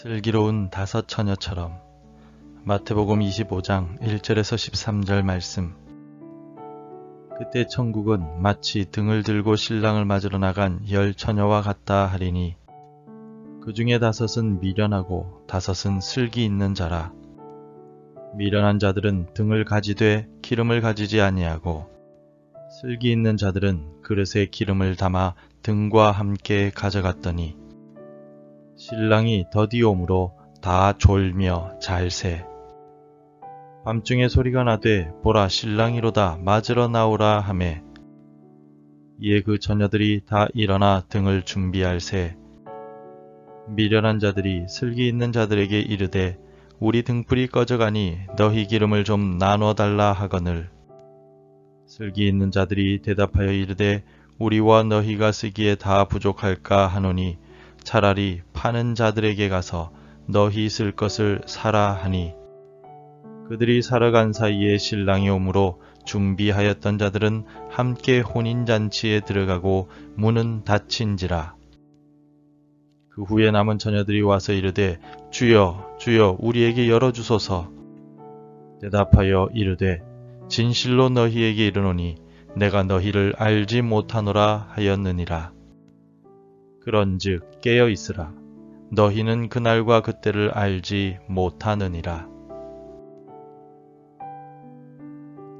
슬기로운 다섯 처녀처럼. 마태복음 25장 1절에서 13절 말씀. 그때 천국은 마치 등을 들고 신랑을 맞으러 나간 10처녀와 같다 하리니 그 중에 5은 미련하고 5은 슬기 있는 자라. 미련한 자들은 등을 가지되 기름을 가지지 아니하고 슬기 있는 자들은 그릇에 기름을 담아 등과 함께 가져갔더니 신랑이 더디오므로 다 졸며 잘새. 밤중에 소리가 나되 보라 신랑이로다 맞으러 나오라 하매 이에 그 처녀들이 다 일어나 등을 준비할세. 미련한 자들이 슬기 있는 자들에게 이르되 우리 등불이 꺼져가니 너희 기름을 좀 나눠 달라 하거늘. 슬기 있는 자들이 대답하여 이르되 우리와 너희가 쓰기에 다 부족할까 하노니 차라리 파는 자들에게 가서 너희 쓸 것을 사라 하니 그들이 사러 간 사이에 신랑이 오므로 준비하였던 자들은 함께 혼인잔치에 들어가고 문은 닫힌지라. 그 후에 남은 처녀들이 와서 이르되 주여 주여 우리에게 열어주소서. 대답하여 이르되 진실로 너희에게 이르노니 내가 너희를 알지 못하노라 하였느니라. 그런즉 깨어 있으라. 너희는 그날과 그때를 알지 못하느니라.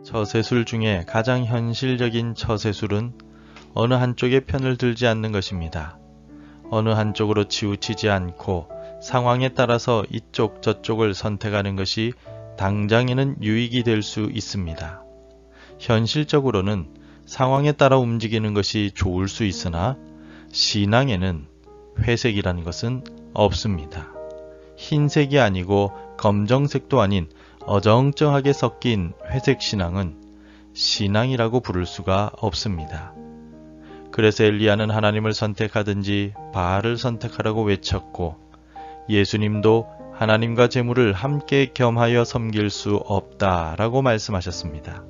처세술 중에 가장 현실적인 처세술은 어느 한쪽의 편을 들지 않는 것입니다. 어느 한쪽으로 치우치지 않고 상황에 따라서 이쪽 저쪽을 선택하는 것이 당장에는 유익이 될 수 있습니다. 현실적으로는 상황에 따라 움직이는 것이 좋을 수 있으나 신앙에는 회색이라는 것은 없습니다. 흰색이 아니고 검정색도 아닌 어정쩡하게 섞인 회색 신앙은 신앙이라고 부를 수가 없습니다. 그래서 엘리야는 하나님을 선택하든지 바알을 선택하라고 외쳤고 예수님도 하나님과 재물을 함께 겸하여 섬길 수 없다라고 말씀하셨습니다.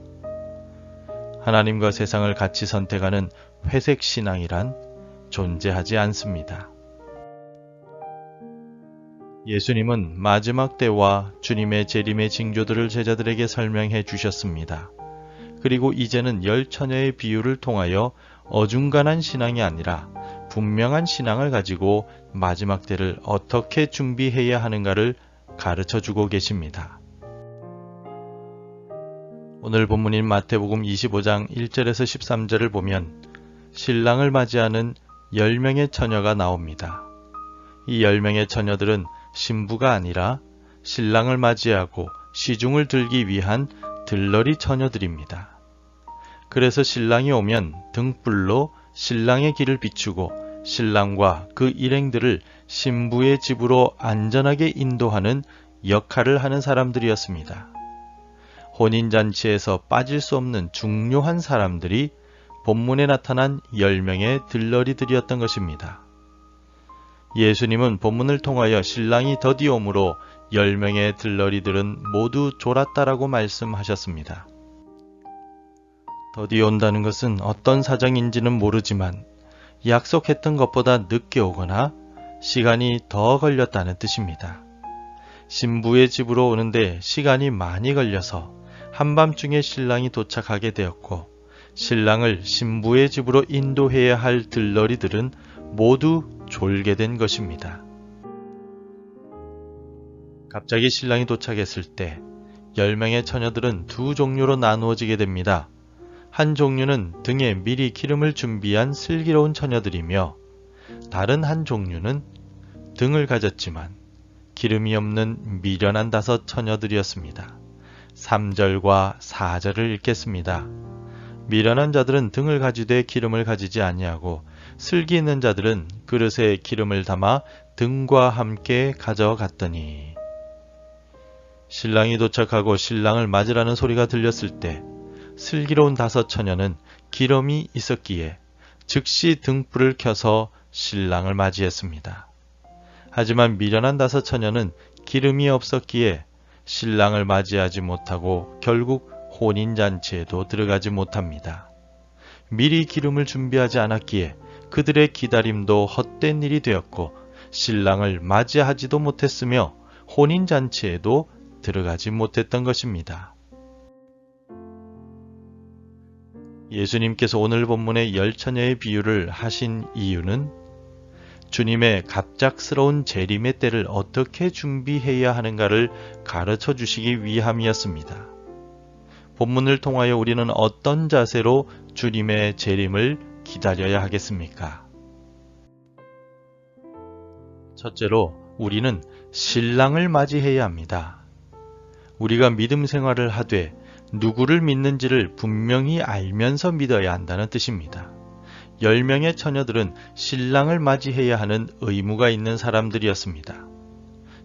하나님과 세상을 같이 선택하는 회색 신앙이란 존재하지 않습니다. 예수님은 마지막 때와 주님의 재림의 징조들을 제자들에게 설명해 주셨습니다. 그리고 이제는 10처녀의 비유를 통하여 어중간한 신앙이 아니라 분명한 신앙을 가지고 마지막 때를 어떻게 준비해야 하는가를 가르쳐 주고 계십니다. 오늘 본문인 마태복음 25장 1절에서 13절을 보면 신랑을 맞이하는 10명의 처녀가 나옵니다. 이 10명의 처녀들은 신부가 아니라 신랑을 맞이하고 시중을 들기 위한 들러리 처녀들입니다. 그래서 신랑이 오면 등불로 신랑의 길을 비추고 신랑과 그 일행들을 신부의 집으로 안전하게 인도하는 역할을 하는 사람들이었습니다. 혼인잔치에서 빠질 수 없는 중요한 사람들이 본문에 나타난 10명의 들러리들이었던 것입니다. 예수님은 본문을 통하여 신랑이 더디오므로 10명의 들러리들은 모두 졸았다라고 말씀하셨습니다. 더디온다는 것은 어떤 사정인지는 모르지만 약속했던 것보다 늦게 오거나 시간이 더 걸렸다는 뜻입니다. 신부의 집으로 오는데 시간이 많이 걸려서 한밤중에 신랑이 도착하게 되었고 신랑을 신부의 집으로 인도해야 할 들러리들은 모두 졸게 된 것입니다. 갑자기 신랑이 도착했을 때 10명의 처녀들은 두 종류로 나누어지게 됩니다. 한 종류는 등에 미리 기름을 준비한 슬기로운 처녀들이며 다른 한 종류는 등을 가졌지만 기름이 없는 미련한 5 처녀들이었습니다. 3절과 4절을 읽겠습니다. 미련한 자들은 등을 가지되 기름을 가지지 아니하고 슬기 있는 자들은 그릇에 기름을 담아 등과 함께 가져갔더니. 신랑이 도착하고 신랑을 맞으라는 소리가 들렸을 때 슬기로운 5 처녀는 기름이 있었기에 즉시 등불을 켜서 신랑을 맞이했습니다. 하지만 미련한 5 처녀는 기름이 없었기에 신랑을 맞이하지 못하고 결국 혼인잔치에도 들어가지 못합니다. 미리 기름을 준비하지 않았기에 그들의 기다림도 헛된 일이 되었고 신랑을 맞이하지도 못했으며 혼인잔치에도 들어가지 못했던 것입니다. 예수님께서 오늘 본문의 10처녀의 비유를 하신 이유는 주님의 갑작스러운 재림의 때를 어떻게 준비해야 하는가를 가르쳐 주시기 위함이었습니다. 본문을 통하여 우리는 어떤 자세로 주님의 재림을 기다려야 하겠습니까? 첫째로 우리는 신랑을 맞이해야 합니다. 우리가 믿음 생활을 하되 누구를 믿는지를 분명히 알면서 믿어야 한다는 뜻입니다. 10명의 처녀들은 신랑을 맞이해야 하는 의무가 있는 사람들이었습니다.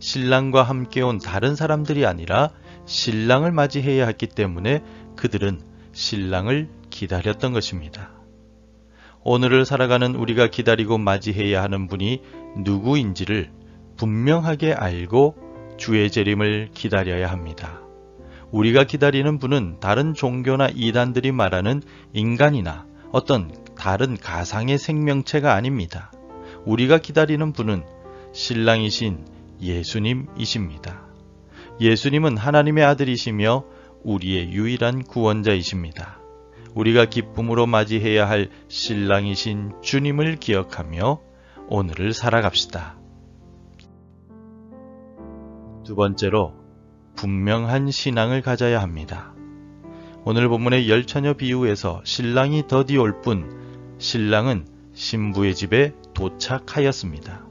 신랑과 함께 온 다른 사람들이 아니라 신랑을 맞이해야 했기 때문에 그들은 신랑을 기다렸던 것입니다. 오늘을 살아가는 우리가 기다리고 맞이해야 하는 분이 누구인지를 분명하게 알고 주의 재림을 기다려야 합니다. 우리가 기다리는 분은 다른 종교나 이단들이 말하는 인간이나 어떤 다른 가상의 생명체가 아닙니다. 우리가 기다리는 분은 신랑이신 예수님이십니다. 예수님은 하나님의 아들이시며 우리의 유일한 구원자이십니다. 우리가 기쁨으로 맞이해야 할 신랑이신 주님을 기억하며 오늘을 살아갑시다. 두 번째로 분명한 신앙을 가져야 합니다. 오늘 본문의 10처녀 비유에서 신랑이 더디 올 뿐 신랑은 신부의 집에 도착하였습니다.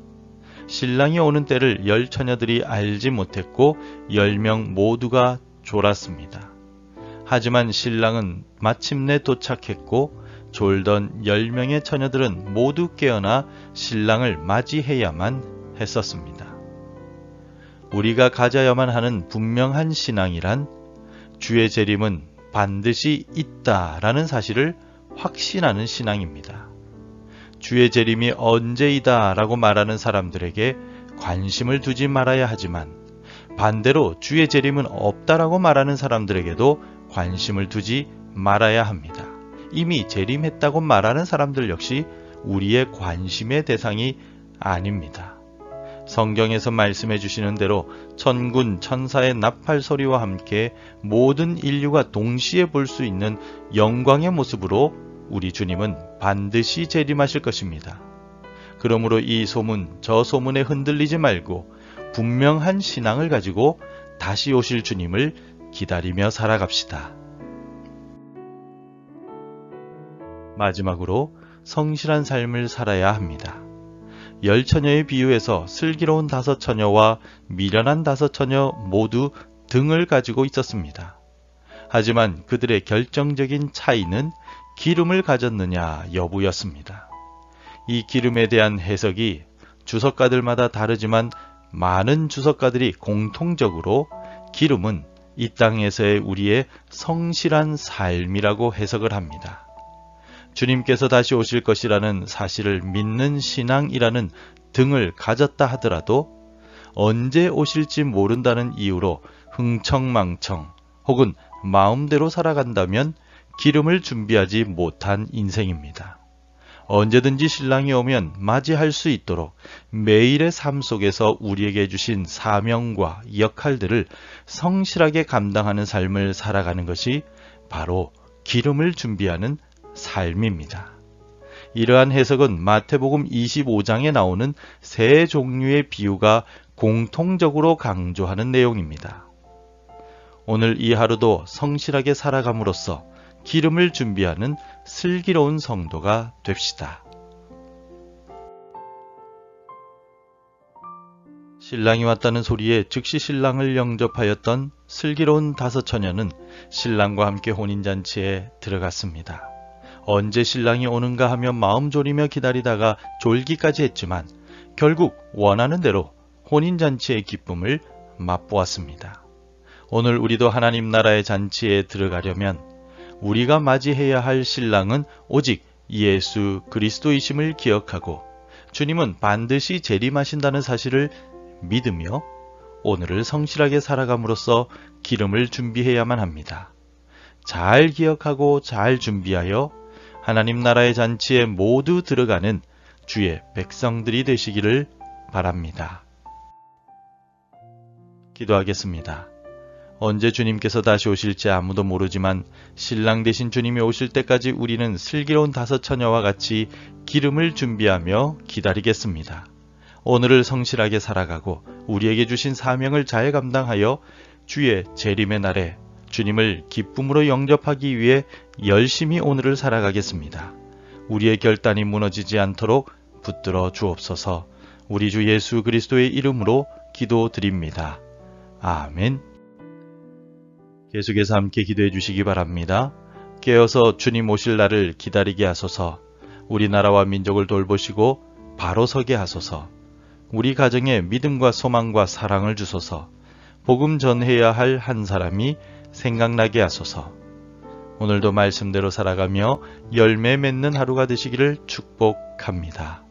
신랑이 오는 때를 10처녀들이 알지 못했고 10명 모두가 졸았습니다. 하지만 신랑은 마침내 도착했고 졸던 10명의 처녀들은 모두 깨어나 신랑을 맞이해야만 했었습니다. 우리가 가져야만 하는 분명한 신앙이란 주의 재림은 반드시 있다라는 사실을 확신하는 신앙입니다. 주의 재림이 언제이다 라고 말하는 사람들에게 관심을 두지 말아야 하지만 반대로 주의 재림은 없다라고 말하는 사람들에게도 관심을 두지 말아야 합니다. 이미 재림했다고 말하는 사람들 역시 우리의 관심의 대상이 아닙니다. 성경에서 말씀해 주시는 대로 천군 천사의 나팔 소리와 함께 모든 인류가 동시에 볼 수 있는 영광의 모습으로 우리 주님은 반드시 재림하실 것입니다. 그러므로 이 소문, 저 소문에 흔들리지 말고 분명한 신앙을 가지고 다시 오실 주님을 기다리며 살아갑시다. 마지막으로 성실한 삶을 살아야 합니다. 10처녀의 비유에서 슬기로운 5처녀와 미련한 5처녀 모두 등을 가지고 있었습니다. 하지만 그들의 결정적인 차이는 기름을 가졌느냐 여부였습니다. 이 기름에 대한 해석이 주석가들마다 다르지만 많은 주석가들이 공통적으로 기름은 이 땅에서의 우리의 성실한 삶이라고 해석을 합니다. 주님께서 다시 오실 것이라는 사실을 믿는 신앙이라는 등을 가졌다 하더라도 언제 오실지 모른다는 이유로 흥청망청 혹은 마음대로 살아간다면 기름을 준비하지 못한 인생입니다. 언제든지 신랑이 오면 맞이할 수 있도록 매일의 삶 속에서 우리에게 주신 사명과 역할들을 성실하게 감당하는 삶을 살아가는 것이 바로 기름을 준비하는 삶입니다. 이러한 해석은 마태복음 25장에 나오는 세 종류의 비유가 공통적으로 강조하는 내용입니다. 오늘 이 하루도 성실하게 살아감으로써 기름을 준비하는 슬기로운 성도가 됩시다. 신랑이 왔다는 소리에 즉시 신랑을 영접하였던 슬기로운 5처녀는 신랑과 함께 혼인잔치에 들어갔습니다. 언제 신랑이 오는가 하며 마음 졸이며 기다리다가 졸기까지 했지만 결국 원하는 대로 혼인잔치의 기쁨을 맛보았습니다. 오늘 우리도 하나님 나라의 잔치에 들어가려면 우리가 맞이해야 할 신랑은 오직 예수 그리스도이심을 기억하고 주님은 반드시 재림하신다는 사실을 믿으며 오늘을 성실하게 살아감으로써 기름을 준비해야만 합니다. 잘 기억하고 잘 준비하여 하나님 나라의 잔치에 모두 들어가는 주의 백성들이 되시기를 바랍니다. 기도하겠습니다. 언제 주님께서 다시 오실지 아무도 모르지만 신랑 되신 주님이 오실 때까지 우리는 슬기로운 5 처녀와 같이 기름을 준비하며 기다리겠습니다. 오늘을 성실하게 살아가고 우리에게 주신 사명을 잘 감당하여 주의 재림의 날에 주님을 기쁨으로 영접하기 위해 열심히 오늘을 살아가겠습니다. 우리의 결단이 무너지지 않도록 붙들어 주옵소서. 우리 주 예수 그리스도의 이름으로 기도드립니다. 아멘. 계속해서 함께 기도해 주시기 바랍니다. 깨어서 주님 오실 날을 기다리게 하소서. 우리나라와 민족을 돌보시고 바로 서게 하소서. 우리 가정에 믿음과 소망과 사랑을 주소서. 복음 전해야 할 한 사람이 생각나게 하소서. 오늘도 말씀대로 살아가며 열매 맺는 하루가 되시기를 축복합니다.